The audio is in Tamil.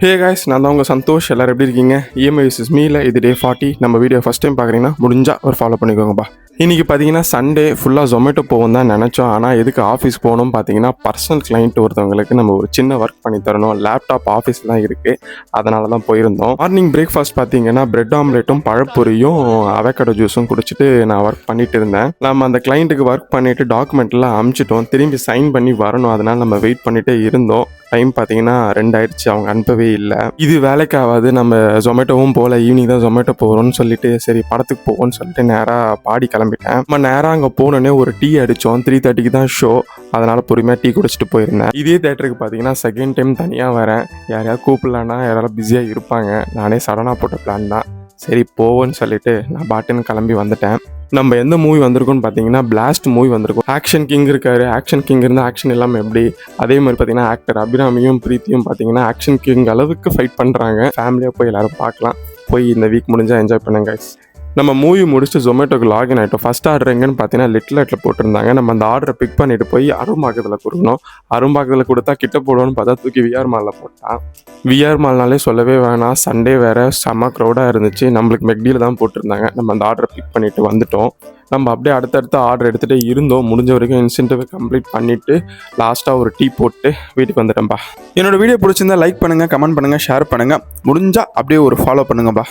ஹே காய்ஸ், நான் தான் உங்கள் சந்தோஷ். எல்லோரும் எப்படி இருக்கீங்க? இஎம்ஐ விசஸ் மீல இது டே 40. நம்ம வீடியோ ஃபஸ்ட் டைம் பார்க்குறீங்கன்னா முடிஞ்சால் ஒரு ஃபாலோ பண்ணிக்கோங்கப்பா. இன்றைக்கி பார்த்தீங்கன்னா சண்டே ஃபுல்லாக ஜொமேட்டோ போகும் தான் நினச்சோம். ஆனால் எதுக்கு ஆஃபீஸ் போகணும் பார்த்தீங்கன்னா, பர்சனல் கிளைண்ட் ஒருத்தவங்களுக்கு நம்ம ஒரு சின்ன ஒர்க் பண்ணி தரணும். லேப்டாப் ஆஃபீஸில் தான் இருக்குது, அதனால தான் போயிருந்தோம். மார்னிங் பிரேக்ஃபாஸ்ட் பார்த்தீங்கன்னா பிரெட் ஆம்லேட்டும் பழப்பொரியும் அவகேடோ ஜூஸும் குடிச்சிட்டு நான் ஒர்க் பண்ணிட்டு இருந்தேன். நம்ம அந்த கிளைண்ட்டுக்கு ஒர்க் பண்ணிவிட்டு டாக்குமெண்ட்லாம் அனுப்பிச்சிட்டோம். திரும்பி சைன் பண்ணி வரணும், அதனால் நம்ம வெயிட் பண்ணிகிட்டே இருந்தோம். டைம் பார்த்தீங்கன்னா 2 ஆயிடுச்சு, அவங்க அனுப்பவே இல்லை. இது வேலைக்கு ஆகாது, நம்ம ஜொமேட்டோவும் போகல, ஈவினிங் தான் ஜொமேட்டோ போகிறோம்னு சொல்லிட்டு சரி படத்துக்கு போவோம்னு சொல்லிட்டு நேராக பாடி கிளம்பிட்டேன். நம்ம நேராக அங்கே போனோடனே ஒரு டீ அடித்தோம். 3:30க்கு தான் ஷோ, அதனால் பொறுமையாக டீ குடிச்சிட்டு போயிருந்தேன். இதே தேட்டருக்கு பார்த்தீங்கன்னா செகண்ட் டைம் தனியாக வரேன். யாரையாவது கூப்பிடலான்னா யாராவது பிஸியாக இருப்பாங்க. நானே சடனாக போட்ட பிளான் தான். சரி போவோன்னு சொல்லிட்டு நான் பாட்டுன்னு கிளம்பி வந்துட்டேன். நம்ம எந்த மூவி வந்திருக்கோன்னு பார்த்தீங்கன்னா பிளாஸ்ட் மூவி வந்திருக்கும். ஆக்ஷன் கிங் இருக்காரு. ஆக்ஷன் கிங் இருந்தால் ஆக்ஷன் இல்லாமல் எப்படி? அதே மாதிரி பார்த்தீங்கன்னா ஆக்டர் அபிராமியும் பிரீத்தியும் பார்த்தீங்கன்னா ஆக்ஷன் கிங் அளவுக்கு ஃபைட் பண்ணுறாங்க. ஃபேமிலியாக போய் எல்லோரும் பார்க்கலாம். போய் இந்த வீக் முடிஞ்சால் என்ஜாய் பண்ணுங்க guys. நம்ம மூவி முடிச்சுட்டு ஜொமேட்டோக்கு லாகின் ஆகிட்டோம். ஃபஸ்ட் ஆர்டர் எங்கன்னு பார்த்தீங்கன்னா லிட்டில் போட்டிருந்தாங்க. நம்ம அந்த ஆர்டரை பிக் பண்ணிட்டு போய் அரும்பாக்கத்தில் கொடுக்கணும். அரும்பாக்கத்தில் கொடுத்தா கிட்ட போடுவோன்னு பார்த்தா தூக்கி விஆர் மாலில் போட்டான். விஆர் மால்னாலே சொல்லவே வேணாம், சண்டே வேறு செம்ம க்ரௌடாக இருந்துச்சு. நம்மளுக்கு மெக்டியில் தான் போட்டிருந்தாங்க. நம்ம அந்த ஆர்டரை பிக் பண்ணிவிட்டு வந்துட்டோம். நம்ம அப்படியே அடுத்தடுத்த ஆர்டர் எடுத்துகிட்டே இருந்தோம். முடிஞ்ச வரைக்கும் இன்சென்டிவை கம்ப்ளீட் பண்ணிவிட்டு லாஸ்ட்டாக ஒரு டீ போட்டு வீட்டுக்கு வந்துட்டேன்ப்பா. என்னோடய வீடியோ பிடிச்சிருந்தா லைக் பண்ணுங்கள், கமெண்ட் பண்ணுங்கள், ஷேர் பண்ணுங்கள். முடிஞ்சால் அப்படியே ஒரு ஃபாலோ பண்ணுங்கப்பா.